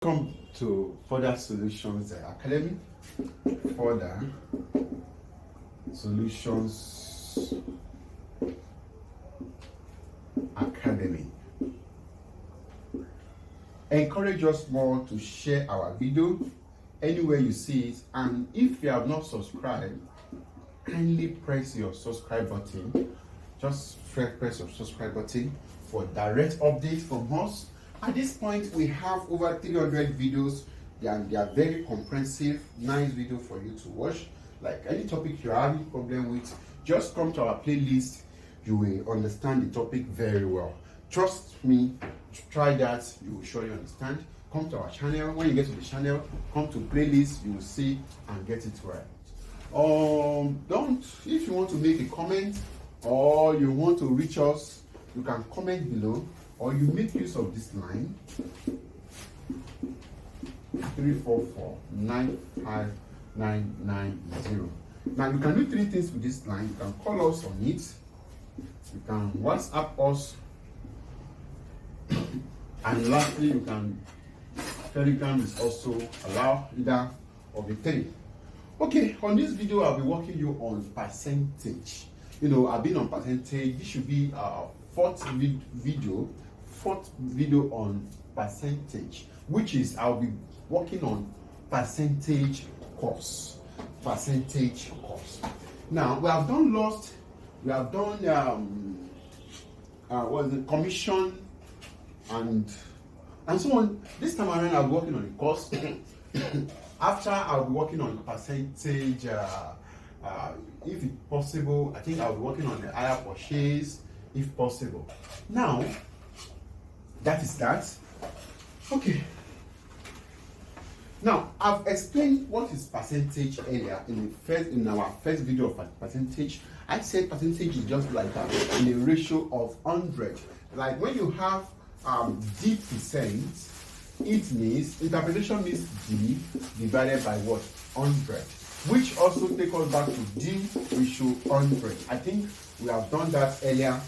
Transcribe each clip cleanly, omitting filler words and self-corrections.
Welcome to Further Solutions Academy. Further Solutions Academy. Encourage us more to share our video anywhere you see it, and if you have not subscribed, kindly press your subscribe button. Just press your subscribe button for direct updates from us. At this point, we have over 300 videos. They are very comprehensive, nice video for you to watch. Like any topic you're having problem with, just come to our playlist. You will understand the topic very well. Trust me, try that. You will surely understand. Come to our channel. When you get to the channel, come to playlist. You will see and get it right. If you want to make a comment or you want to reach us, you can comment below. Or you make use of this line 344-95990. Now you can do three things with this line. You can call us on it, you can WhatsApp us, and lastly you can Telegram is also allowed, either of the three. Okay, on this video I'll be walking you on percentage. I've been on percentage. This should be our fourth video on percentage, which is I'll be working on percentage course. Now we have done commission and so on. This time around I'll be working on the course. After I'll be working on percentage, if it's possible. I think I'll be working on the higher purchase if possible. Now that is that. Okay. Now I've explained what is percentage earlier in our first video of percentage. I said percentage is just like in a ratio of 100. Like when you have D%, it means interpretation means D divided by what? 100, which also take us back to D ratio 100. I think we have done that earlier.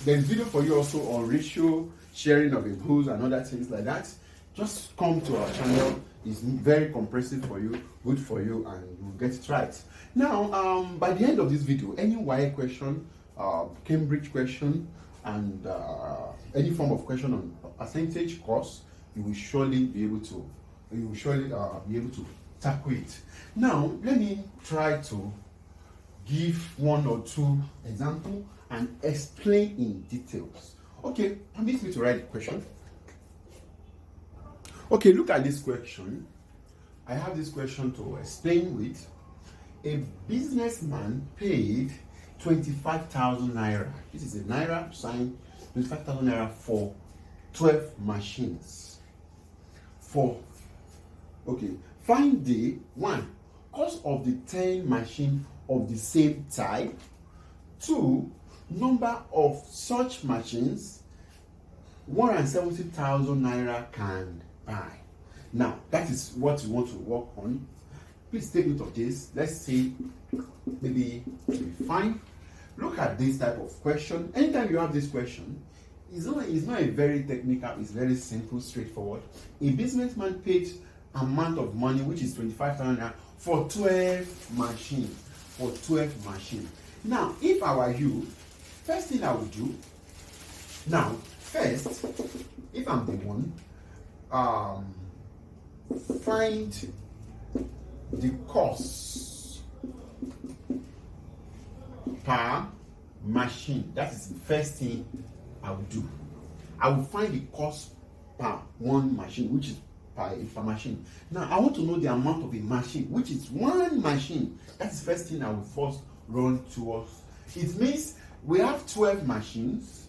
There's video for you also on ratio, sharing of a goods and other things like that. Just come to our channel. It's very comprehensive for you, good for you, and you'll get it right. Now, by the end of this video, any YA question, Cambridge question, and any form of question on percentage course, you will surely be able to tackle it. Now, let me try to give one or two examples and explain in details. Okay, permit me to write the question. Okay, look at this question. I have this question to explain with. A businessman paid 25,000 naira. This is a naira sign, 25,000 naira for 12 machines. Find the cost of the 10 machines of the same type. 2, number of such machines 170,000 naira can buy. Now that is what you want to work on. Please take note of this. Let's see, maybe to be fine. Look at this type of question. Anytime you have this question, it's not a very technical, it's very simple, straightforward. A businessman paid amount of money, which is 25,000 naira for 12 machines. Now, if I were you, first thing I would do, if I'm the one, find the cost per machine. That is the first thing I would do. I will find the cost per one machine, which is per machine. Now, I want to know the amount of a machine, which is one machine. That's the first thing I will first run towards. It means we have 12 machines.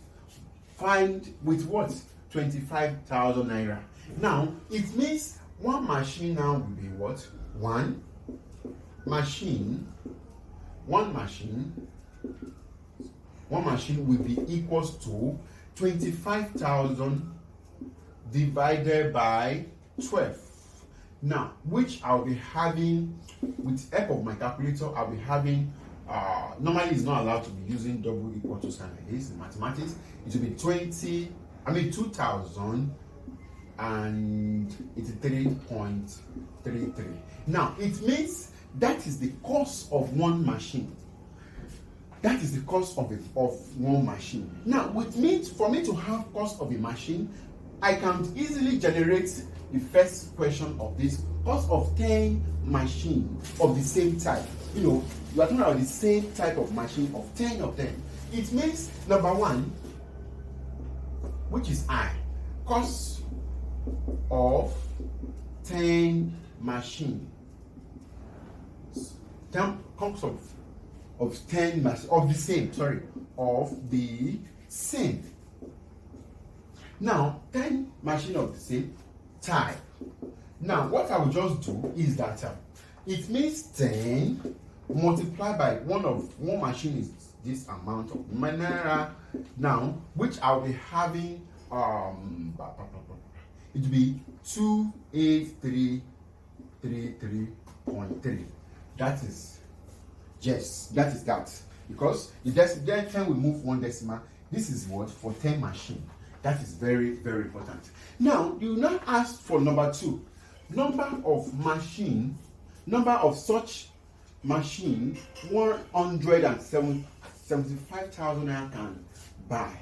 Find with what? 25,000 naira. Now, it means one machine now will be what? One machine will be equals to 25,000 divided by 12. Now, which I'll be having, with the help of my calculator, I'll be having normally it's not allowed to be using double equal to sign like this in mathematics. It will be 20 I mean 2,000 and 83.33. Now it means that is the cost of one machine. That is the cost of one machine. Now, which means for me to have cost of a machine, I can easily generate the first question of this: cost of 10 machines of the same type. You know, you are talking about the same type of machine of 10 of them. It means number one, which is I, cost of 10 machines. Cost of 10 machines of the same, of the same. Now 10 machines of the same type. Now what I will just do is that it means 10 multiplied by one machine is this amount of naira. Now which I'll be having it will be 28333.3. That is, yes, that is that. Because the time we move one decimal, this is what for 10 machine. That is very, very important. Now you now ask for number 2. Number of such machine 175,000 I can buy.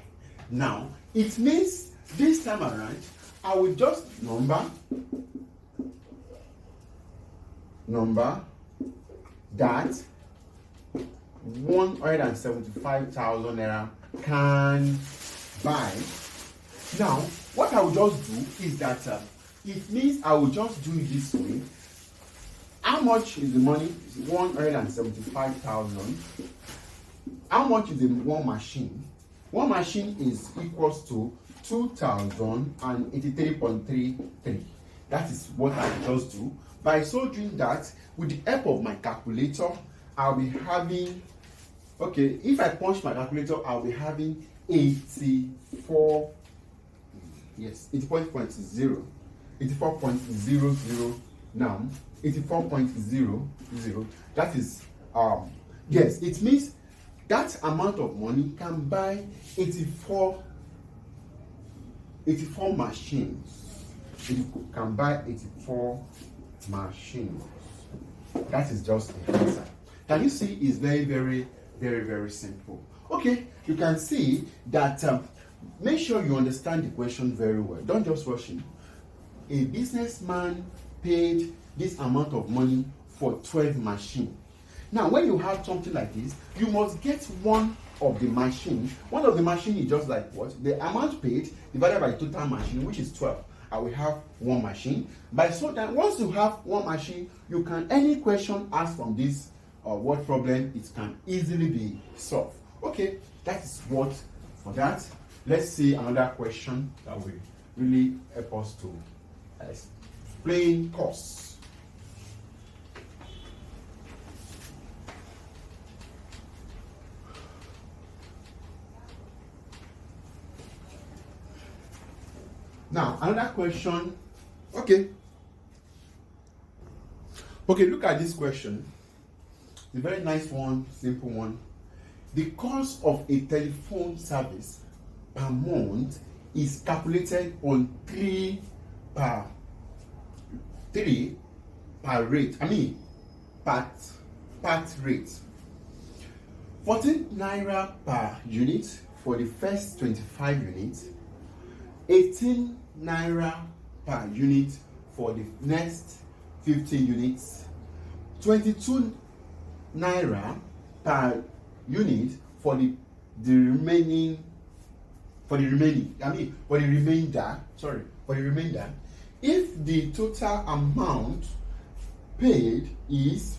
Now it means this time around I will just number that 175,000 naira can buy. Now what I will just do is that it means I will just do it this way. How much is the money? 175,000. How much is the one machine? One machine is equals to 2,083.33. That is what I just do. By so doing that, with the help of my calculator, I'll be having, okay, if I punch my calculator, I'll be having 84, yes, 84.00 now, 84.00. That is, yes, it means that amount of money can buy 84 machines. It can buy 84 machines. That is just the answer. Can you see? It's very, very, very, very simple. Okay, you can see that. Make sure you understand the question very well. Don't just rush in. A businessman paid this amount of money for 12 machines. Now, when you have something like this, you must get one of the machine. One of the machine is just like what? The amount paid divided by total machine, which is 12. I will have one machine. By so that once you have one machine, you can any question asked from this word problem, it can easily be solved. Okay, that is what for that. Let's see another question that will really help us to explain costs. Now, another question. Okay, look at this question. The very nice one, simple one. The cost of a telephone service per month is calculated on 3 per rate. Part rate. 14 naira per unit for the first 25 units. 18 naira per unit for the next 50 units. 22 naira per unit for the remainder. If the total amount paid is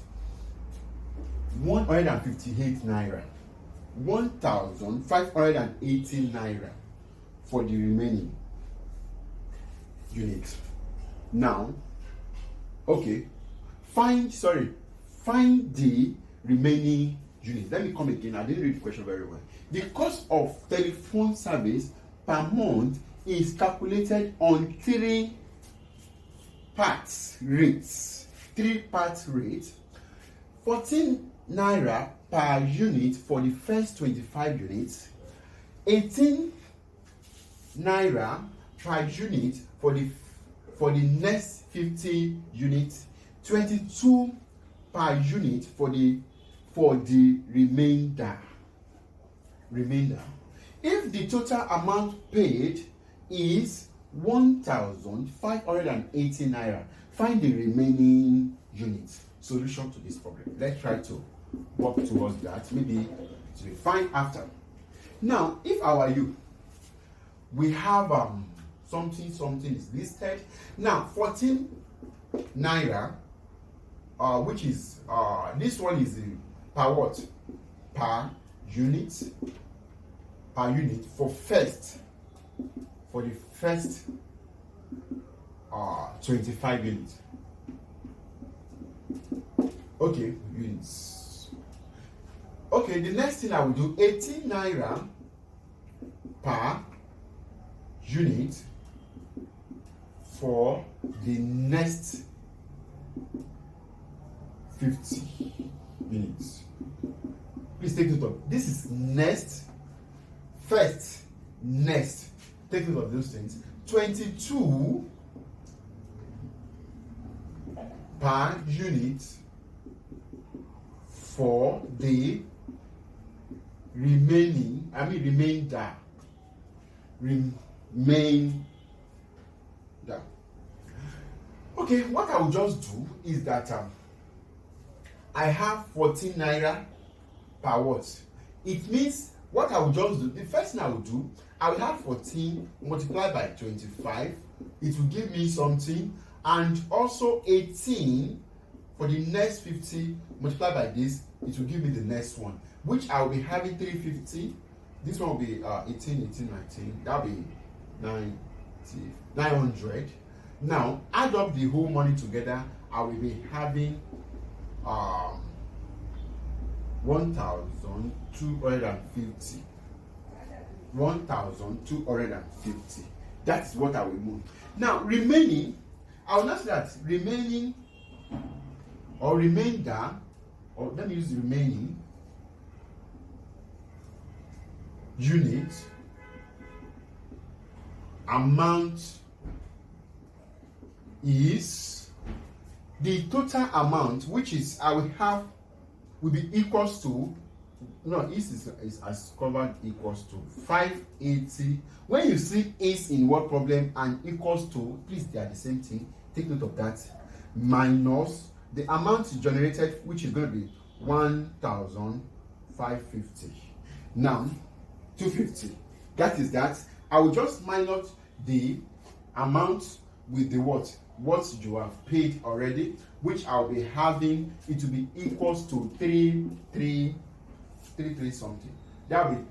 158 naira, 1,580 naira for the remaining units. Now, okay, find the remaining unit. Let me come again. I didn't read the question very well. The cost of telephone service per month is calculated on 3 parts rates. 3 parts rates. 14 naira per unit for the first 25 units. 18 naira per unit for the for the next 50 units, 22 per unit for the remainder. If the total amount paid is 1,580 naira, find the remaining units. Solution to this problem. Let's try to work towards that. Maybe it will be fine after. Now, if I were you, we have something is listed. Now, 14 naira, which is this one is per what? Per unit for the first 25 units. Okay, units. Okay, the next thing I will do, 18 naira per unit for the next 50 units. Please take note of this is next, first, next. Take note of those things. 22 per unit for the remainder. Okay, what I will just do is that I have 14 naira per what? It means what I will just do, the first thing I will do, I will have 14 multiplied by 25. It will give me something, and also 18 for the next 50 multiplied by this, it will give me the next one, which I will be having 350. This one will be 18, 19. That will be 900. Now, add up the whole money together, I will be having 1,250. 1,250. That is what I will move. Now, remaining, I will not say that remaining or remainder, or let me use remaining unit amount is the total amount, which is I will have will be equals to, no, is as covered, equals to 580. When you see is in word problem and equals to, please, they are the same thing. Take note of that. Minus the amount generated, which is going to be 1,550. Now 250. That is that. I will just minus the amount with the what you have paid already, which I'll be having. It will be equals to 3 something. That will be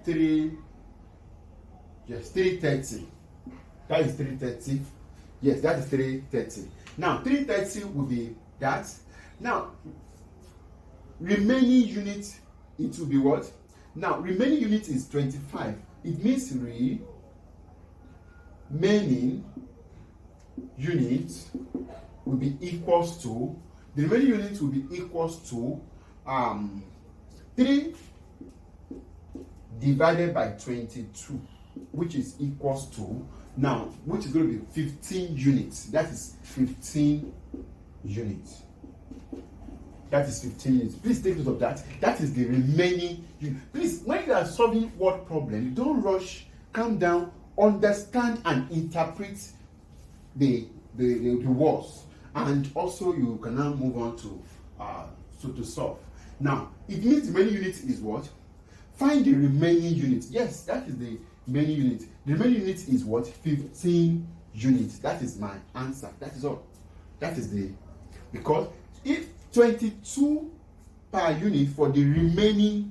330. That is 330. Yes, that is 330. Now 330 will be that. Now remaining unit, it will be what? Now remaining unit is 25. It means remaining unit will be equals to, the remaining unit will be equals to 3 divided by 22, which is equals to, now, which is going to be 15 units. That is 15 units. That is 15 units. Please take note of that. That is the remaining unit. Please, when you are solving word problem, you don't rush, calm down, understand and interpret the words, and also you can now move on to solve. Now, it means the remaining unit is what? Find the remaining unit. Yes, that is the remaining unit. The remaining unit is what? 15 units. That is my answer. That is all. That is the, because if 22 per unit for the remainder,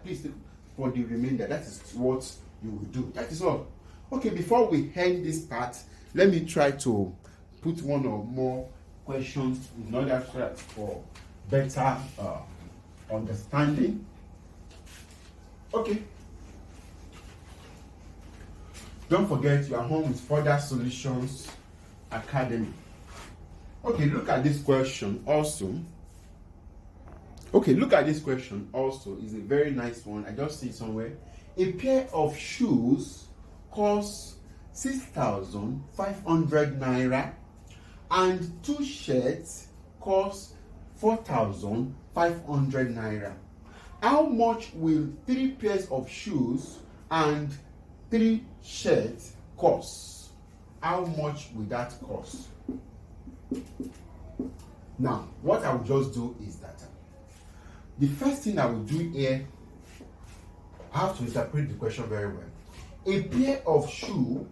please, for the remainder, that is what you will do. That is all. Okay, before we end this part, let me try to put one or more questions in order for better understanding. Okay. Don't forget, you are home with Further Solutions Academy. Okay, look at this question also. Okay, look at this question also. It's a very nice one. I just see it somewhere. A pair of shoes costs 6,500 naira, and 2 shirts cost 4,500 naira. How much will 3 pairs of shoes and 3 shirts cost? How much will that cost? Now, what I will just do is that the first thing I will do here, I have to interpret the question very well. A pair of shoe,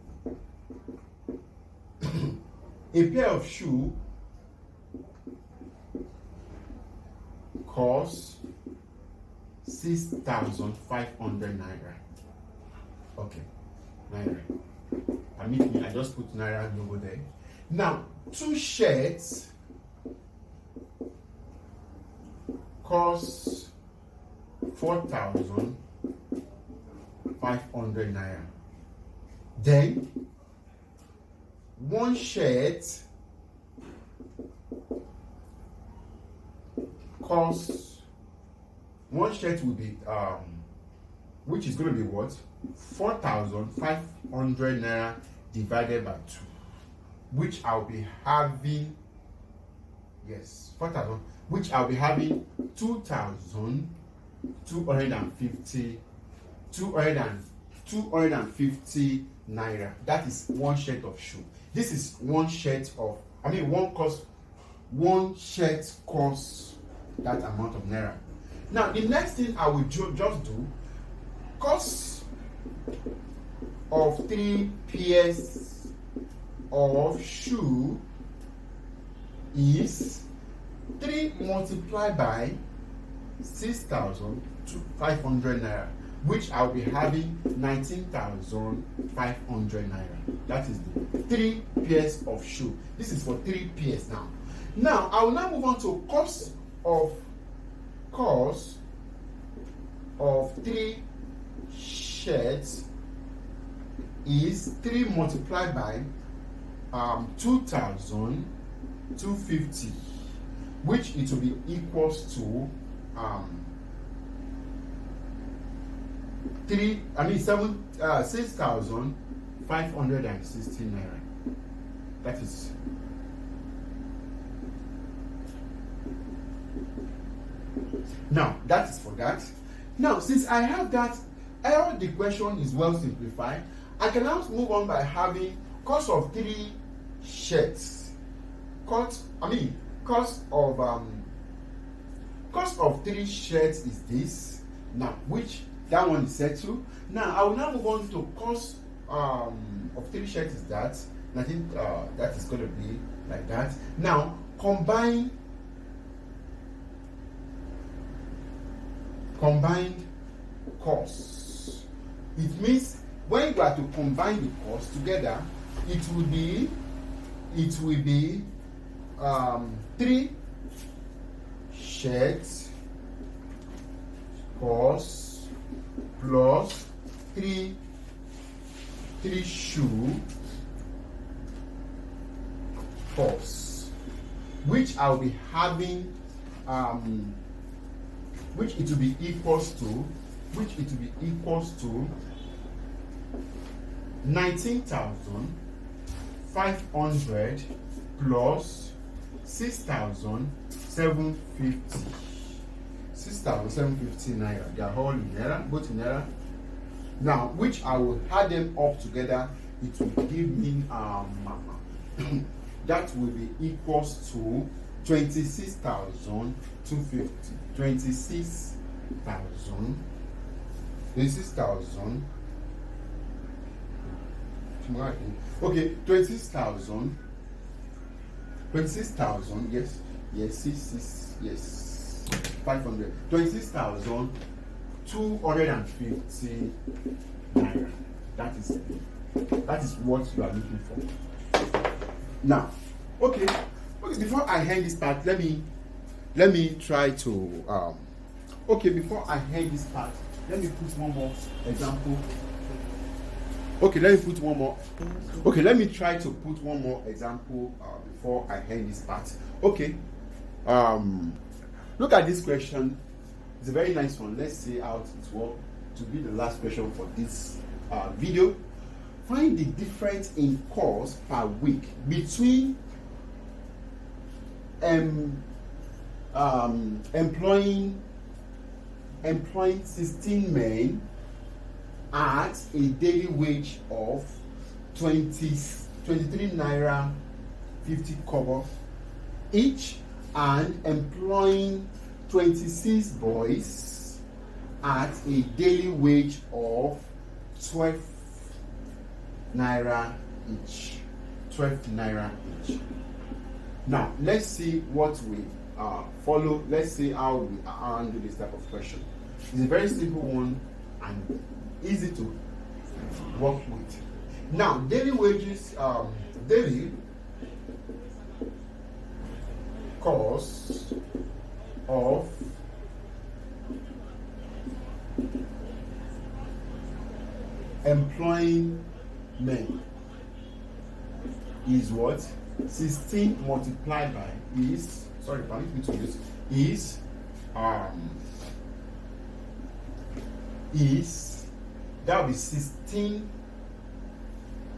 costs 6,500 naira. Okay, naira. Permit me, I just put naira logo there. Now, 2 shirts costs 4,500 naira. Then 1 shirt costs, 1 shirt will be which is going to be what? 4,500 naira divided by 2, which I'll be having, yes, 4,000, which I'll be having 250 naira. That is 1 shirt of shoe. This is 1 shirt of, one shirt costs that amount of naira. Now, the next thing I will just do, cost of 3 pairs of shoe is 3 multiplied by 6,500 naira, which I'll be having 19,500 naira. That is the 3 pairs of shoe. This is for 3 pairs now. Now, I will now move on to cost of 3 shirts is 3 multiplied by 2,250, which it will be equals to 6,560 naira. That is now, that is for that. Now, since I have that, all the question is well simplified, I can now move on by having cost of 3 shirts. Cost of 3 shirts is this. Now, which that one is settled. Now, I will now move on to cost of 3 shirts is that. And I think that is going to be like that. Now, combined costs. It means when you are to combine the costs together, it will be 3 shirts costs plus 3 shoe costs, which I'll be having which it will be equals to 19,500 plus 6,750. 6,750 naira. They are all in naira, both in naira. Now, which I will add them up together, it will give me that will be equals to 26,250. 26,000. Okay, 26,000. 26,000. Yes. 500. 26,250 naira. That is what you are looking for. Now, okay. Before I end this part, let me try to before I end this part, let me put one more example. Let me try to put one more example before I end this part. Okay. Look at this question. It's a very nice one. Let's see how it works to be the last question for this video. find the difference in cost per week between employing 16 men at a daily wage of 23 naira 50 kobo each, and employing 26 boys at a daily wage of 12 naira each. 12 naira each. Now let's see what we follow. Let's see how we handle this type of question. It's a very simple one and easy to work with. Now, daily wages, daily cost of employing men is what? 16 multiplied by is, sorry, permit me to use, is that will be 16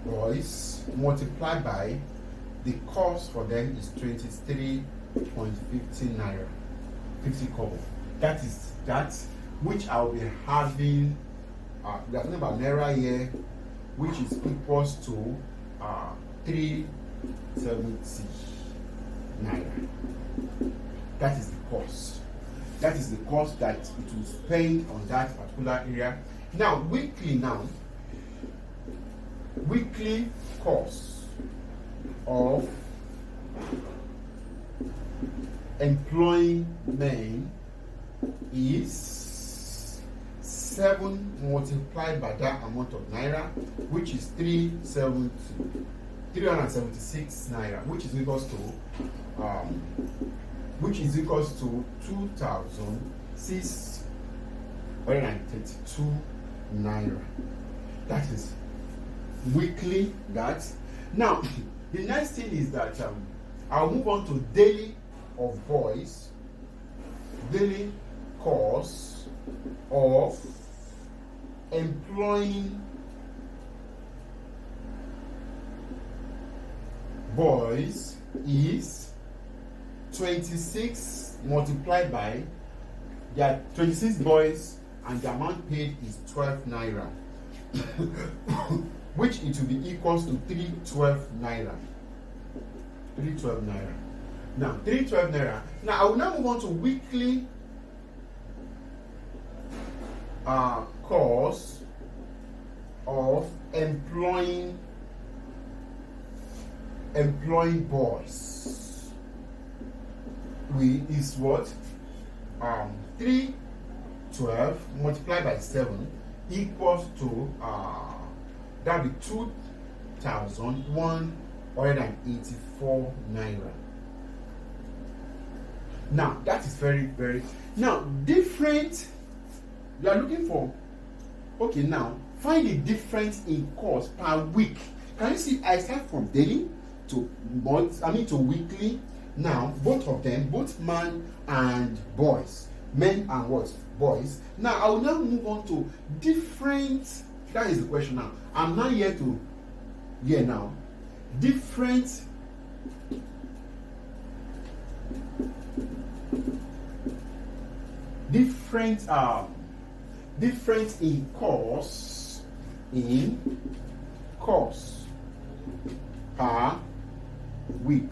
boys multiplied by the cost for them is 23.50 naira 50 kobo. That is that which I'll be having. We are talking about naira here, which is equals to 370 naira. That is the cost. That is the cost that it will spend on that particular area. Now, weekly cost of employing men is 7 multiplied by that amount of naira, which is 376 naira, which is equals to 2,632 naira. That is weekly. That now the next thing is that I'll move on to daily of boys. Daily cost of employing boys is 26 multiplied by there are 26 boys and the amount paid is 12 naira which it will be equals to 312 naira. 312 naira. Now 312 naira. Now I will now move on to weekly cost of employing boys. Is what? 312 multiplied by 7 equals to that be 2,184 naira. Now that is very now different. You are looking for, okay, now find the difference in cost per week. Can you see? I start from daily to month, to weekly. Now both of them, both man and boys, men and what? Boys. Now I will now move on to different. That is the question now. I'm not here to now. Different difference in cost per week.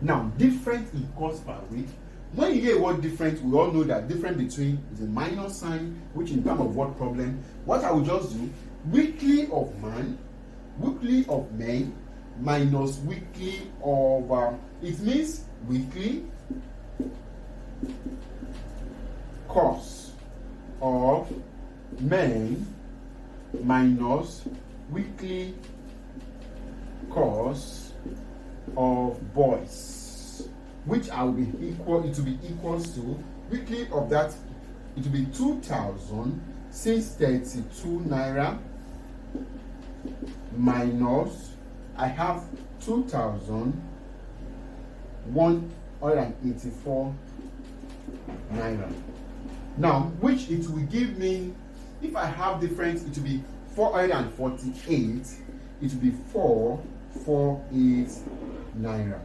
Now, difference in cost per week. When you hear what difference, we all know that difference between is a minus sign, which in terms of what problem. What I will just do, weekly of man, weekly of men, minus weekly of it means weekly cost of men minus weekly cost of boys, which I will be equal. It will be equals to weekly of that. It will be 2,632 naira minus I have 2,184 naira. Now, which it will give me, if I have difference, it will be 448, it will be 448 naira.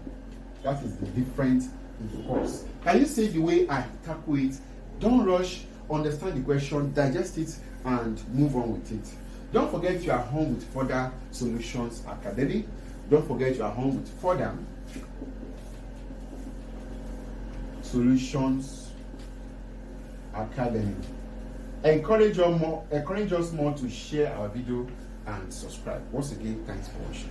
That is the difference in cost. Can you see the way I tackle it? Don't rush, understand the question, digest it, and move on with it. Don't forget you are home with Further Solutions Academy. Don't forget you are home with Further Solutions Academy. Encourage us more to share our video and subscribe. Once again, thanks for watching.